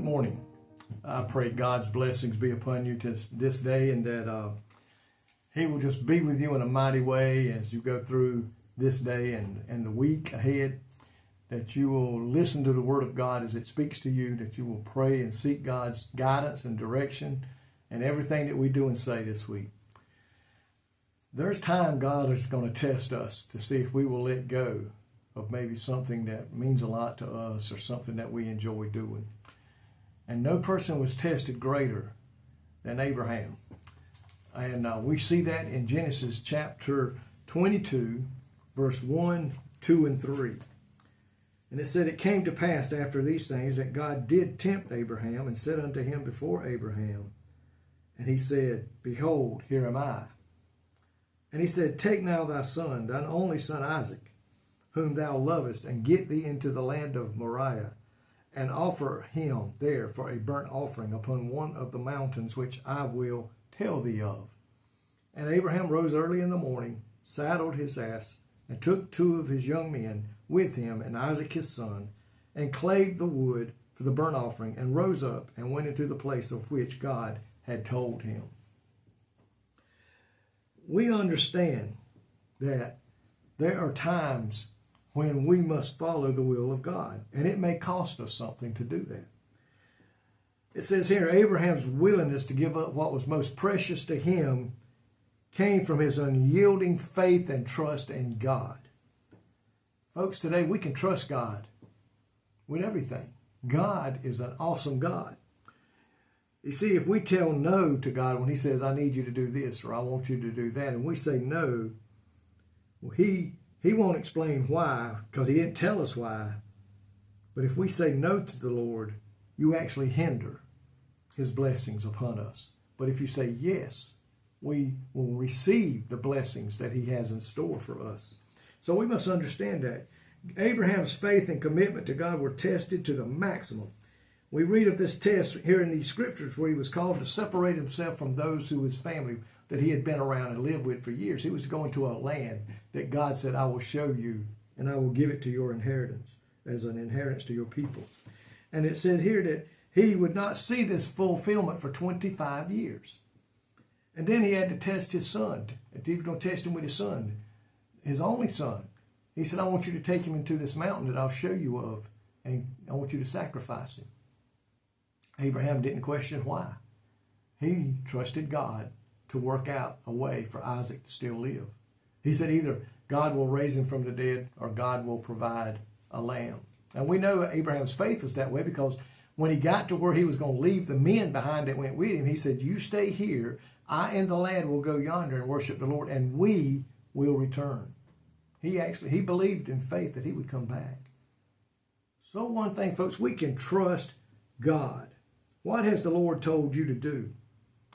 morning. I pray God's blessings be upon you this day, and that He will just be with you in a mighty way as you go through this day and the week ahead, that you will listen to the Word of God as it speaks to you, that you will pray and seek God's guidance and direction in everything that we do and say this week. There's time God is going to test us to see if we will let go of maybe something that means a lot to us or something that we enjoy doing. And no person was tested greater than Abraham. And we see that in Genesis chapter 22, verse 1, 2, and 3. And it said, "It came to pass after these things that God did tempt Abraham and said unto him before Abraham. And he said, Behold, here am I. And he said, Take now thy son, thine only son Isaac, whom thou lovest, and get thee into the land of Moriah, and offer him there for a burnt offering upon one of the mountains which I will tell thee of. And Abraham rose early in the morning, saddled his ass, and took 2 of his young men with him, and Isaac his son, and clave the wood for the burnt offering, and rose up and went into the place of which God had told him." We understand that there are times when we must follow the will of God, and it may cost us something to do that. It says here, Abraham's willingness to give up what was most precious to him came from his unyielding faith and trust in God. Folks, today we can trust God with everything. God is an awesome God. You see, if we tell no to God when He says, I need you to do this, or I want you to do that, and we say no, well, He won't explain why, because He didn't tell us why. But if we say no to the Lord, you actually hinder His blessings upon us. But if you say yes, we will receive the blessings that He has in store for us. So we must understand that. Abraham's faith and commitment to God were tested to the maximum. We read of this test here in these scriptures where he was called to separate himself from those who his family that he had been around and lived with for years. He was going to a land that God said, I will show you and I will give it to your inheritance as an inheritance to your people. And it said here that he would not see this fulfillment for 25 years. And then he had to test his son. He was going to test him with his son, his only son. He said, I want you to take him into this mountain that I'll show you of, and I want you to sacrifice him. Abraham didn't question why. He trusted God to work out a way for Isaac to still live. He said either God will raise him from the dead or God will provide a lamb. And we know Abraham's faith was that way because when he got to where he was going to leave the men behind that went with him, he said, you stay here. I and the lad will go yonder and worship the Lord, and we will return. He believed in faith that he would come back. So one thing, folks, we can trust God. What has the Lord told you to do?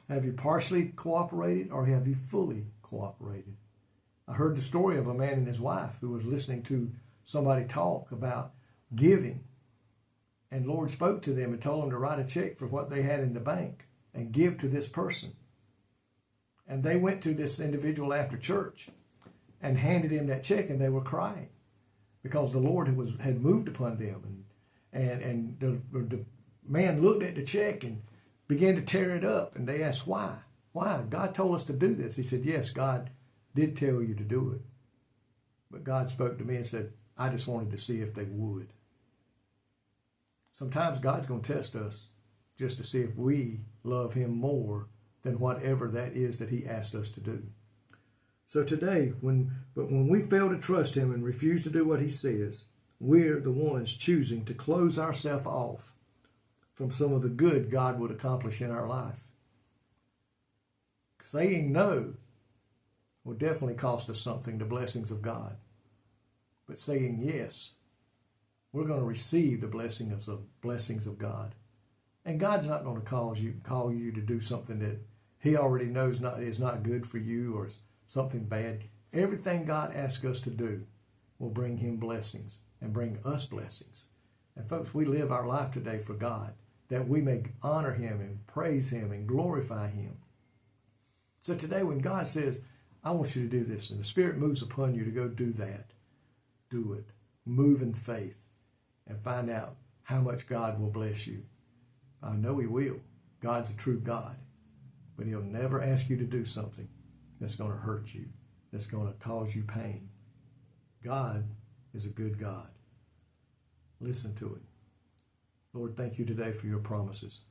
Have you partially cooperated or have you fully cooperated? I heard the story of a man and his wife who was listening to somebody talk about giving. And the Lord spoke to them and told them to write a check for what they had in the bank and give to this person. And they went to this individual after church and handed him that check, and they were crying because the Lord had moved upon them. And the man looked at the check and began to tear it up, and they asked, why? Why? God told us to do this. He said, yes, God did tell you to do it. But God spoke to me and said, I just wanted to see if they would. Sometimes God's going to test us just to see if we love Him more than whatever that is that He asked us to do. So today, when we fail to trust Him and refuse to do what He says, we're the ones choosing to close ourselves off from some of the good God would accomplish in our life. Saying no will definitely cost us something, the blessings of God. But saying yes, we're going to receive the blessings of God. And God's not going to call you to do something that He already knows is not good for you or something bad. Everything God asks us to do will bring Him blessings and bring us blessings. And folks, we live our life today for God, that we may honor Him and praise Him and glorify Him. So today when God says, I want you to do this, and the Spirit moves upon you to go do that, do it. Move in faith and find out how much God will bless you. I know he will. God's a true God. But he'll never ask you to do something that's going to hurt you, that's going to cause you pain. God is a good God. Listen to it. Lord, thank you today for your promises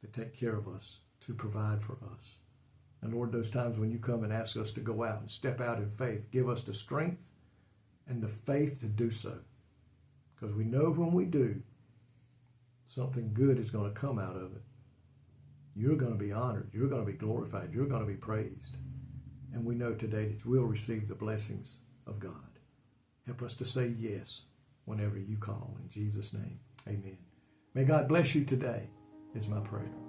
to take care of us, to provide for us. And Lord, those times when you come and ask us to go out and step out in faith, give us the strength and the faith to do so. Because we know when we do, something good is going to come out of it. You're going to be honored. You're going to be glorified. You're going to be praised. And we know today that we'll receive the blessings of God. Help us to say yes whenever you call. In Jesus' name, amen. May God bless you today is my prayer.